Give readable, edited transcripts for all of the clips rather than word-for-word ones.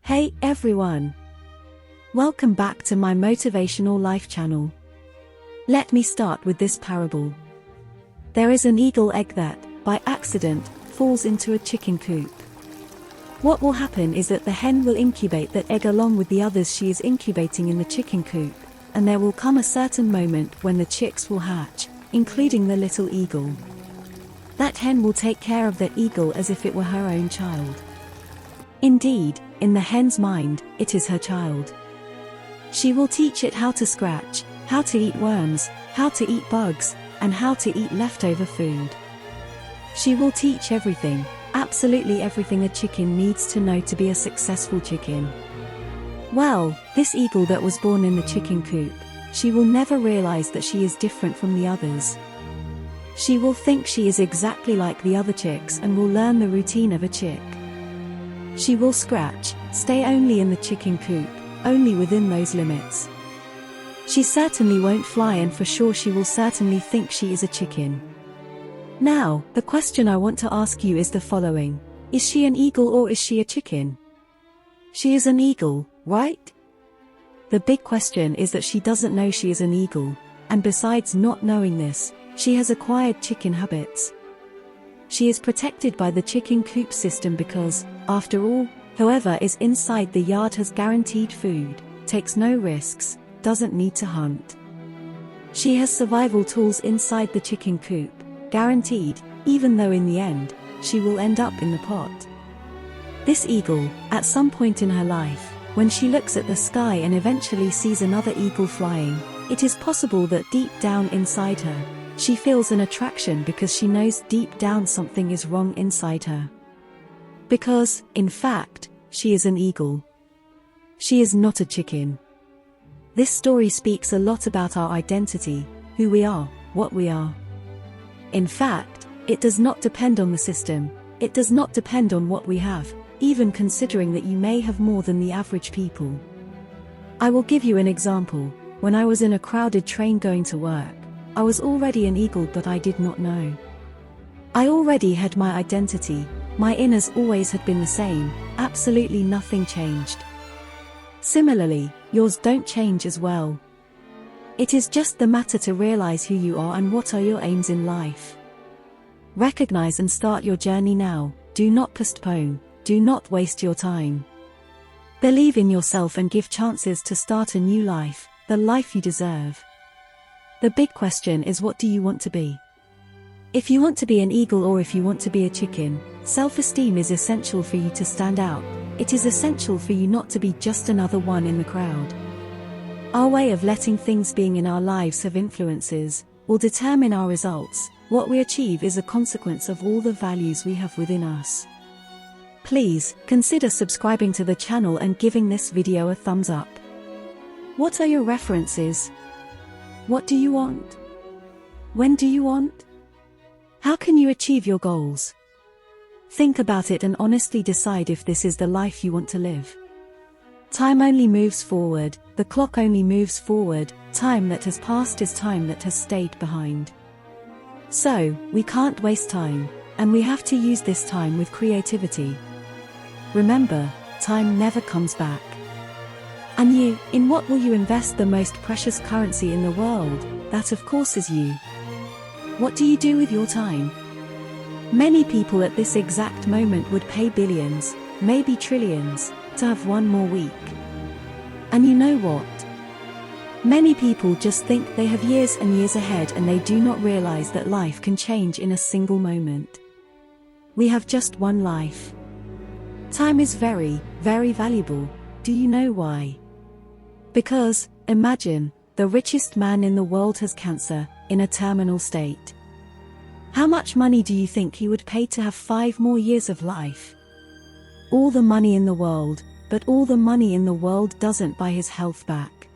Hey everyone! Welcome back to my Motivational Life channel. Let me start with this parable. There is an eagle egg that, by accident, falls into a chicken coop. What will happen is that the hen will incubate that egg along with the others she is incubating in the chicken coop, and there will come a certain moment when the chicks will hatch, including the little eagle. That hen will take care of the eagle as if it were her own child. Indeed, in the hen's mind, it is her child. She will teach it how to scratch, how to eat worms, how to eat bugs, and how to eat leftover food. She will teach everything, absolutely everything a chicken needs to know to be a successful chicken. Well, this eagle that was born in the chicken coop, she will never realize that she is different from the others. She will think she is exactly like the other chicks and will learn the routine of a chick. She will scratch, stay only in the chicken coop, only within those limits. She certainly won't fly, and for sure she will certainly think she is a chicken. Now, the question I want to ask you is the following: is she an eagle or is she a chicken? She is an eagle, right? The big question is that she doesn't know she is an eagle, and besides not knowing this, she has acquired chicken habits. She is protected by the chicken coop system because, after all, whoever is inside the yard has guaranteed food, takes no risks, doesn't need to hunt. She has survival tools inside the chicken coop, guaranteed, even though in the end, she will end up in the pot. This eagle, at some point in her life, when she looks at the sky and eventually sees another eagle flying, it is possible that deep down inside her, she feels an attraction because she knows deep down something is wrong inside her. Because, in fact, she is an eagle. She is not a chicken. This story speaks a lot about our identity, who we are, what we are. In fact, it does not depend on the system, it does not depend on what we have, even considering that you may have more than the average people. I will give you an example. When I was in a crowded train going to work, I was already an eagle, but I did not know. I already had my identity, my inners always had been the same, absolutely nothing changed. Similarly, yours don't change as well. It is just the matter to realize who you are and what are your aims in life. Recognize and start your journey now, do not postpone, do not waste your time. Believe in yourself and give chances to start a new life, the life you deserve. The big question is, what do you want to be? If you want to be an eagle or if you want to be a chicken, self-esteem is essential for you to stand out. It is essential for you not to be just another one in the crowd. Our way of letting things being in our lives have influences, will determine our results. What we achieve is a consequence of all the values we have within us. Please, consider subscribing to the channel and giving this video a thumbs up. What are your references? What do you want? When do you want? How can you achieve your goals? Think about it and honestly decide if this is the life you want to live. Time only moves forward, the clock only moves forward, time that has passed is time that has stayed behind. So, we can't waste time, and we have to use this time with creativity. Remember, time never comes back. And you, in what will you invest the most precious currency in the world? That of course is you. What do you do with your time? Many people at this exact moment would pay billions, maybe trillions, to have one more week. And you know what? Many people just think they have years and years ahead, and they do not realize that life can change in a single moment. We have just one life. Time is very, very valuable. Do you know why? Because, imagine, the richest man in the world has cancer, in a terminal state. How much money do you think he would pay to have 5 more years of life? All the money in the world, but all the money in the world doesn't buy his health back.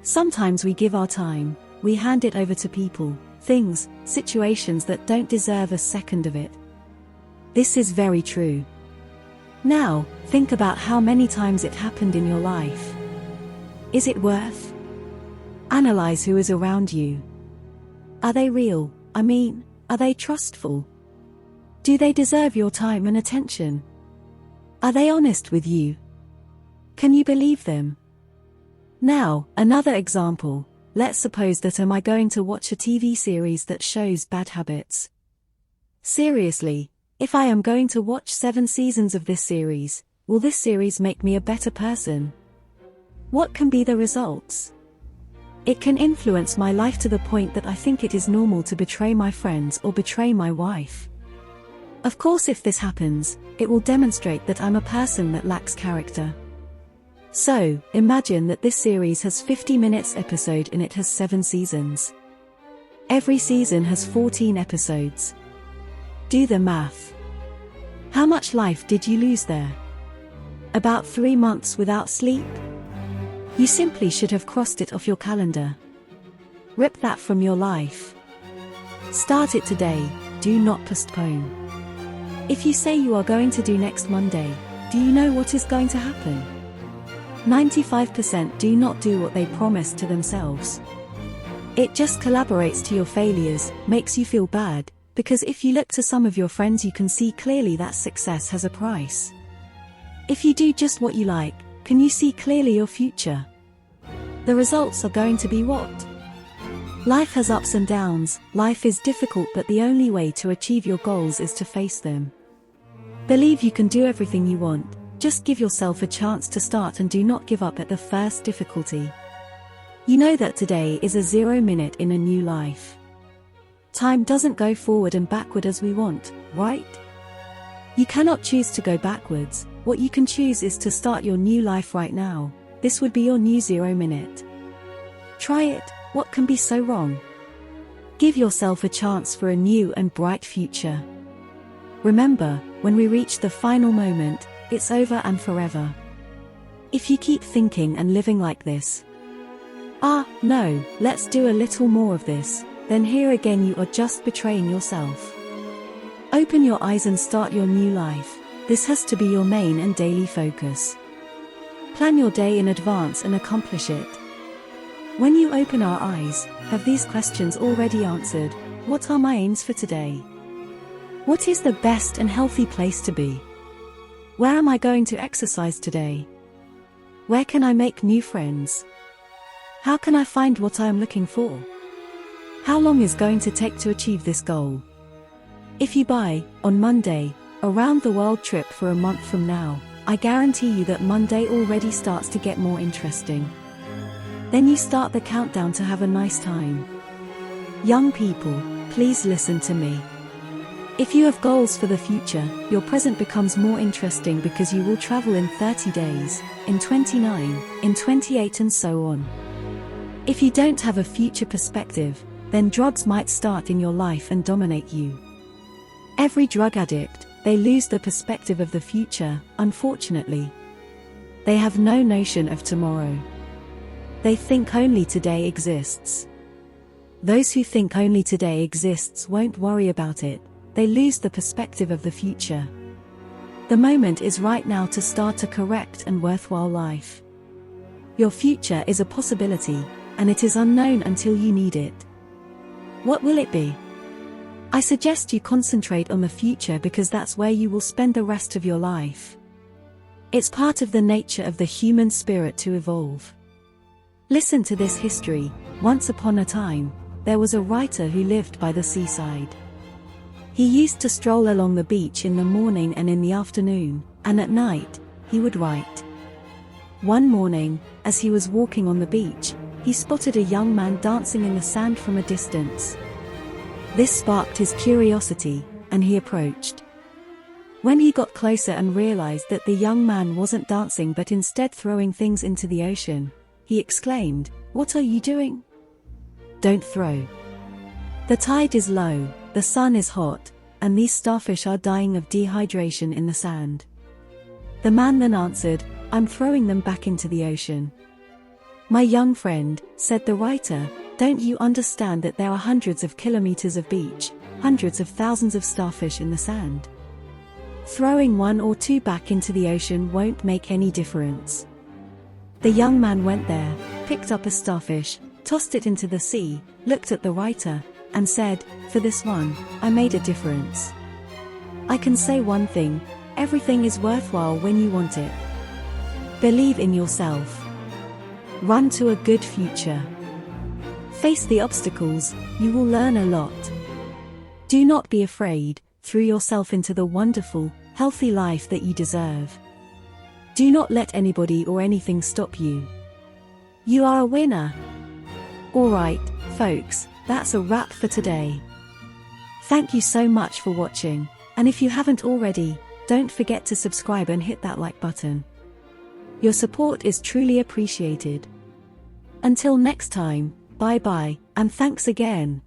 Sometimes we give our time, we hand it over to people, things, situations that don't deserve a second of it. This is very true. Now, think about how many times it happened in your life. Is it worth? Analyze who is around you. Are they real? Are they trustful? Do they deserve your time and attention? Are they honest with you? Can you believe them? Now, another example. Let's suppose that am I going to watch a TV series that shows bad habits? Seriously, if I am going to watch 7 seasons of this series, will this series make me a better person? What can be the results? It can influence my life to the point that I think it is normal to betray my friends or betray my wife. Of course, if this happens, it will demonstrate that I'm a person that lacks character. So, imagine that this series has 50 minutes episode and it has 7 seasons. Every season has 14 episodes. Do the math. How much life did you lose there? About 3 months without sleep? You simply should have crossed it off your calendar. Rip that from your life. Start it today, do not postpone. If you say you are going to do next Monday, do you know what is going to happen? 95% do not do what they promise to themselves. It just collaborates to your failures, makes you feel bad, because if you look to some of your friends you can see clearly that success has a price. If you do just what you like, can you see clearly your future? The results are going to be what? Life has ups and downs, life is difficult, but the only way to achieve your goals is to face them. Believe you can do everything you want, just give yourself a chance to start and do not give up at the first difficulty. You know that today is a 0 minute in a new life. Time doesn't go forward and backward as we want, right? You cannot choose to go backwards. What you can choose is to start your new life right now. This would be your new 0 minute. Try it, what can be so wrong? Give yourself a chance for a new and bright future. Remember, when we reach the final moment, it's over and forever. If you keep thinking and living like this, no, let's do a little more of this, then here again you are just betraying yourself. Open your eyes and start your new life. This has to be your main and daily focus. Plan your day in advance and accomplish it. When you open our eyes, have these questions already answered? What are my aims for today? What is the best and healthy place to be? Where am I going to exercise today? Where can I make new friends? How can I find what I am looking for? How long is going to take to achieve this goal? If you buy, on Monday, a round-the-world trip for a month from now, I guarantee you that Monday already starts to get more interesting. Then you start the countdown to have a nice time. Young people, please listen to me. If you have goals for the future, your present becomes more interesting because you will travel in 30 days, in 29, in 28 and so on. If you don't have a future perspective, then drugs might start in your life and dominate you. Every drug addict, they lose the perspective of the future, unfortunately. They have no notion of tomorrow. They think only today exists. Those who think only today exists won't worry about it. They lose the perspective of the future. The moment is right now to start a correct and worthwhile life. Your future is a possibility, and it is unknown until you need it. What will it be? I suggest you concentrate on the future because that's where you will spend the rest of your life. It's part of the nature of the human spirit to evolve. Listen to this history. Once upon a time, there was a writer who lived by the seaside. He used to stroll along the beach in the morning and in the afternoon, and at night, he would write. One morning, as he was walking on the beach, he spotted a young man dancing in the sand from a distance. This sparked his curiosity, and he approached. When he got closer and realized that the young man wasn't dancing but instead throwing things into the ocean, he exclaimed, "What are you doing? Don't throw. The tide is low, the sun is hot, and these starfish are dying of dehydration in the sand." The man then answered, "I'm throwing them back into the ocean." "My young friend," said the writer, "don't you understand that there are hundreds of kilometers of beach, hundreds of thousands of starfish in the sand? Throwing 1 or 2 back into the ocean won't make any difference." The young man went there, picked up a starfish, tossed it into the sea, looked at the writer, and said, "For this one, I made a difference. I can say one thing, everything is worthwhile when you want it. Believe in yourself. Run to a good future. Face the obstacles, you will learn a lot. Do not be afraid, throw yourself into the wonderful, healthy life that you deserve. Do not let anybody or anything stop you. You are a winner. Alright, folks, that's a wrap for today. Thank you so much for watching, and if you haven't already, don't forget to subscribe and hit that like button. Your support is truly appreciated. Until next time, bye bye, and thanks again.